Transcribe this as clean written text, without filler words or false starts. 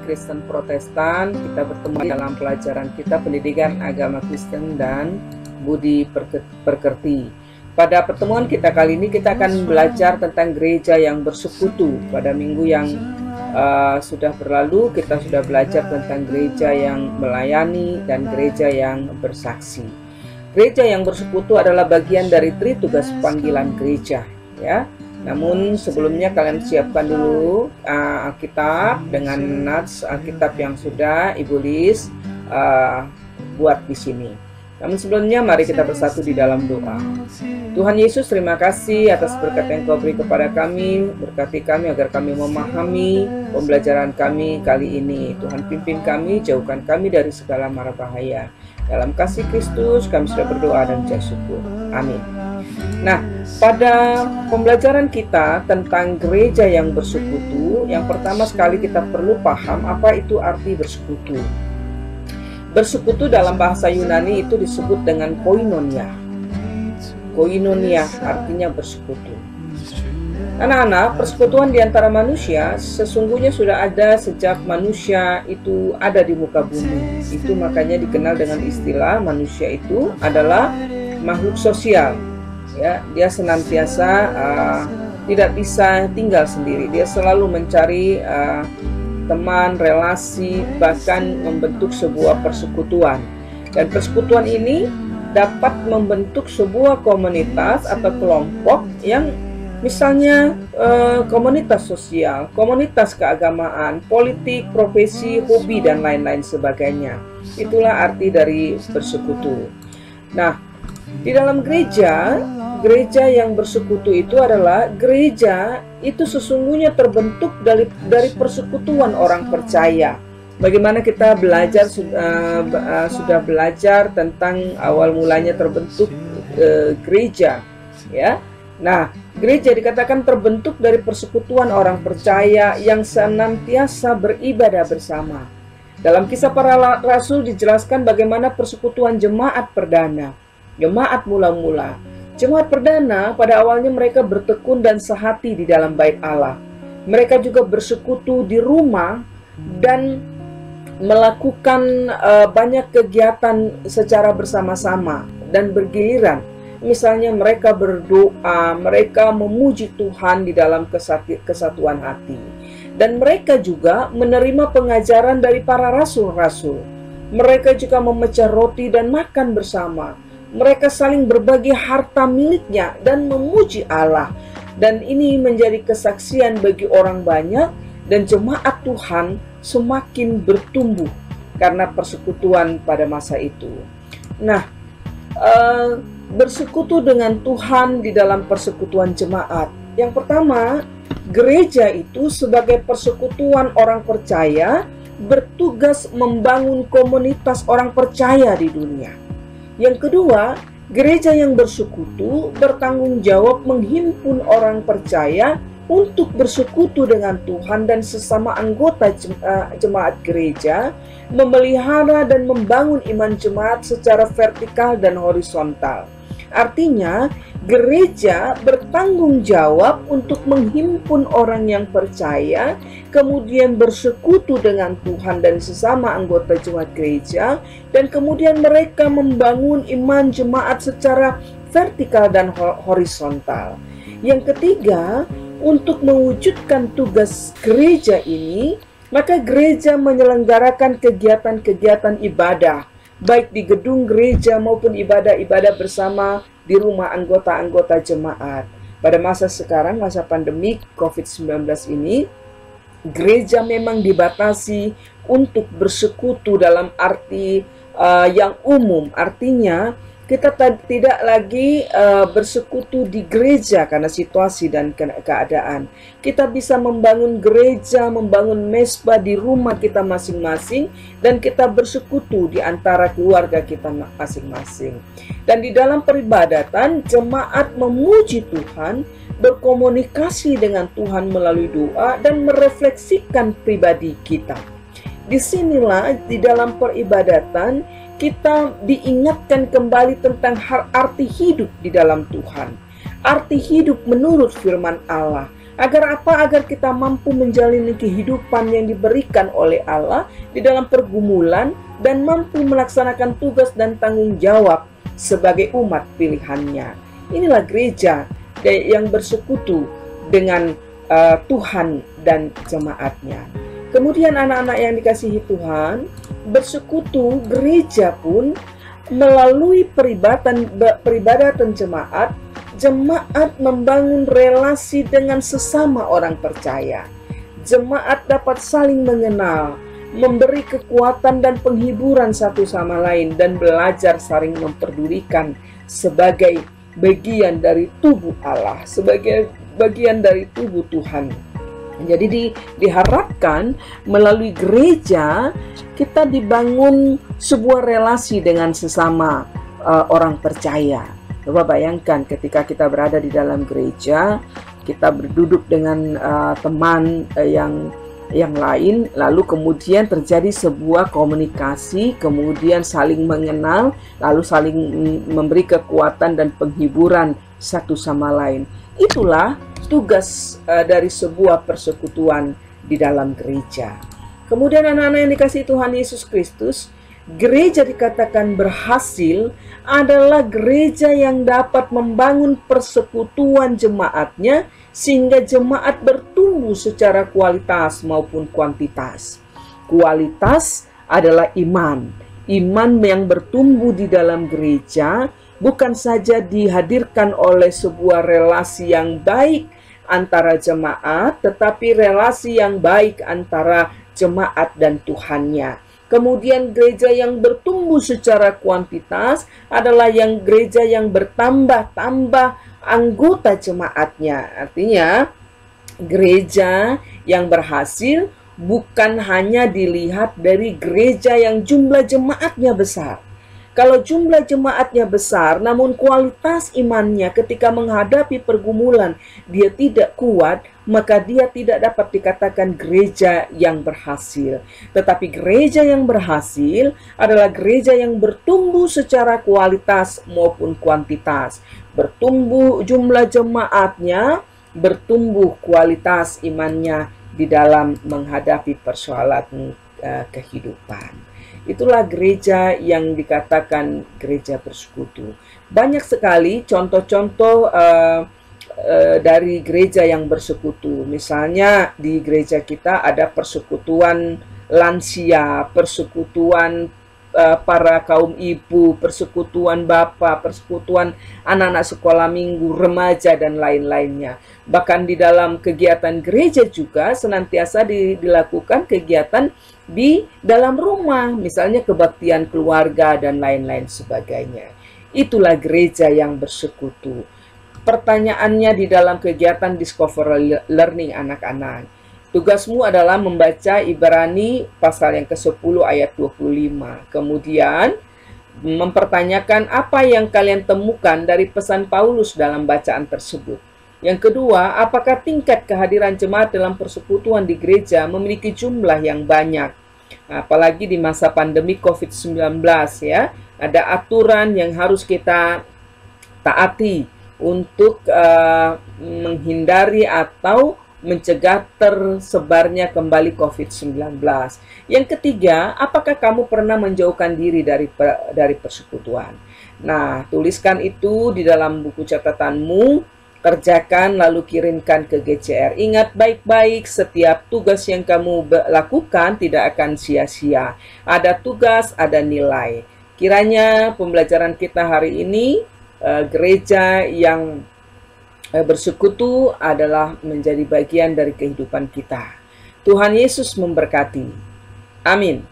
Kristen Protestan. Kita bertemu dalam pelajaran kita pendidikan agama Kristen dan budi pekerti. Pada pertemuan kita kali ini kita akan belajar tentang gereja yang bersekutu. Pada minggu yang sudah berlalu kita sudah belajar tentang gereja yang melayani dan gereja yang bersaksi. Gereja yang bersekutu adalah bagian dari tritugas panggilan gereja, ya. Namun sebelumnya kalian siapkan dulu Alkitab dengan nats Alkitab yang sudah Ibu Lis buat di sini. Namun sebelumnya mari kita bersatu di dalam doa. Tuhan Yesus, terima kasih atas berkat yang Kau beri kepada kami. Berkati kami agar kami memahami pembelajaran kami kali ini. Tuhan pimpin kami, jauhkan kami dari segala mara bahaya. Dalam kasih Kristus kami sudah berdoa dan ucap syukur. Amin. Nah, pada pembelajaran kita tentang gereja yang bersekutu, yang pertama sekali kita perlu paham apa itu arti bersekutu. Bersekutu dalam bahasa Yunani itu disebut dengan koinonia. Koinonia artinya bersekutu. Anak-anak, persekutuan di antara manusia sesungguhnya sudah ada sejak manusia itu ada di muka bumi. Itu makanya dikenal dengan istilah manusia itu adalah makhluk sosial. Ya, dia senantiasa tidak bisa tinggal sendiri. Dia selalu mencari teman, relasi, bahkan membentuk sebuah persekutuan. Dan persekutuan ini dapat membentuk sebuah komunitas atau kelompok yang misalnya komunitas sosial, komunitas keagamaan, politik, profesi, hobi, dan lain-lain sebagainya. Itulah arti dari bersekutu. Nah, di dalam gereja yang bersekutu itu adalah gereja itu sesungguhnya terbentuk dari persekutuan orang percaya. Bagaimana kita belajar sudah belajar tentang awal mulanya terbentuk gereja, ya. Nah, gereja dikatakan terbentuk dari persekutuan orang percaya yang senantiasa beribadah bersama. Dalam Kisah Para Rasul dijelaskan bagaimana persekutuan jemaat perdana, jemaat mula-mula. Jemaat perdana pada awalnya mereka bertekun dan sehati di dalam bait Allah. Mereka juga bersekutu di rumah dan melakukan banyak kegiatan secara bersama-sama dan bergiliran. Misalnya mereka berdoa, mereka memuji Tuhan di dalam kesatuan hati. Dan mereka juga menerima pengajaran dari para rasul-rasul. Mereka juga memecah roti dan makan bersama. Mereka saling berbagi harta miliknya dan memuji Allah. Dan ini menjadi kesaksian bagi orang banyak dan jemaat Tuhan semakin bertumbuh karena persekutuan pada masa itu. Nah, bersekutu dengan Tuhan di dalam persekutuan jemaat. Yang pertama, gereja itu sebagai persekutuan orang percaya bertugas membangun komunitas orang percaya di dunia. Yang kedua, gereja yang bersekutu bertanggung jawab menghimpun orang percaya untuk bersekutu dengan Tuhan dan sesama anggota jemaat gereja, memelihara dan membangun iman jemaat secara vertikal dan horizontal. Artinya, gereja bertanggung jawab untuk menghimpun orang yang percaya, kemudian bersekutu dengan Tuhan dan sesama anggota jemaat gereja, dan kemudian mereka membangun iman jemaat secara vertikal dan horizontal. Yang ketiga, untuk mewujudkan tugas gereja ini, maka gereja menyelenggarakan kegiatan-kegiatan ibadah, baik di gedung gereja maupun ibadah-ibadah bersama di rumah anggota-anggota jemaat. Pada masa sekarang, masa pandemi COVID-19 ini, gereja memang dibatasi untuk bersekutu dalam arti yang umum. Artinya, kita tidak lagi bersekutu di gereja karena situasi dan keadaan. Kita bisa membangun gereja, membangun mesbah di rumah kita masing-masing, dan kita bersekutu di antara keluarga kita masing-masing. Dan di dalam peribadatan, jemaat memuji Tuhan, berkomunikasi dengan Tuhan melalui doa, dan merefleksikan pribadi kita. Disinilah di dalam peribadatan kita diingatkan kembali tentang arti hidup di dalam Tuhan. Arti hidup menurut firman Allah. Agar apa? Agar kita mampu menjalani kehidupan yang diberikan oleh Allah di dalam pergumulan dan mampu melaksanakan tugas dan tanggung jawab sebagai umat pilihannya. Inilah gereja yang bersekutu dengan Tuhan dan jemaatnya. Kemudian anak-anak yang dikasihi Tuhan, bersekutu gereja pun melalui peribadatan jemaat, jemaat membangun relasi dengan sesama orang percaya. Jemaat dapat saling mengenal, memberi kekuatan dan penghiburan satu sama lain, dan belajar saling memperdulikan sebagai bagian dari tubuh Allah, sebagai bagian dari tubuh Tuhan. Jadi diharapkan melalui gereja kita dibangun sebuah relasi dengan sesama orang percaya. Coba bayangkan ketika kita berada di dalam gereja, kita berduduk dengan teman yang lain, lalu kemudian terjadi sebuah komunikasi, kemudian saling mengenal, lalu saling memberi kekuatan dan penghiburan satu sama lain. Itulah tugas dari sebuah persekutuan di dalam gereja. Kemudian anak-anak yang dikasihi Tuhan Yesus Kristus, gereja dikatakan berhasil adalah gereja yang dapat membangun persekutuan jemaatnya sehingga jemaat bertumbuh secara kualitas maupun kuantitas. Kualitas adalah iman. Iman yang bertumbuh di dalam gereja bukan saja dihadirkan oleh sebuah relasi yang baik antara jemaat, tetapi relasi yang baik antara jemaat dan Tuhannya. Kemudian gereja yang bertumbuh secara kuantitas adalah gereja yang bertambah-tambah anggota jemaatnya. Artinya gereja yang berhasil bukan hanya dilihat dari gereja yang jumlah jemaatnya besar. Kalau jumlah jemaatnya besar, namun kualitas imannya ketika menghadapi pergumulan dia tidak kuat, maka dia tidak dapat dikatakan gereja yang berhasil. Tetapi gereja yang berhasil adalah gereja yang bertumbuh secara kualitas maupun kuantitas. Bertumbuh jumlah jemaatnya, bertumbuh kualitas imannya di dalam menghadapi persoalan kehidupan. Itulah gereja yang dikatakan gereja bersekutu. Banyak sekali contoh-contoh dari gereja yang bersekutu. Misalnya di gereja kita ada persekutuan lansia, persekutuan para kaum ibu, persekutuan bapak, persekutuan anak-anak sekolah minggu, remaja, dan lain-lainnya. Bahkan di dalam kegiatan gereja juga senantiasa dilakukan kegiatan di dalam rumah, misalnya kebaktian keluarga dan lain-lain sebagainya. Itulah gereja yang bersekutu. Pertanyaannya di dalam kegiatan Discover Learning anak-anak, tugasmu adalah membaca Ibrani pasal yang ke-10 ayat 25. Kemudian mempertanyakan apa yang kalian temukan dari pesan Paulus dalam bacaan tersebut. Yang kedua, apakah tingkat kehadiran jemaat dalam persekutuan di gereja memiliki jumlah yang banyak? Apalagi di masa pandemi COVID-19 ya, ada aturan yang harus kita taati untuk menghindari atau mencegah tersebarnya kembali COVID-19. Yang ketiga, apakah kamu pernah menjauhkan diri dari persekutuan? Nah, tuliskan itu di dalam buku catatanmu. Kerjakan lalu kirimkan ke GCR. Ingat baik-baik, setiap tugas yang kamu lakukan tidak akan sia-sia. Ada tugas, ada nilai. Kiranya pembelajaran kita hari ini, gereja yang bersekutu adalah menjadi bagian dari kehidupan kita. Tuhan Yesus memberkati. Amin.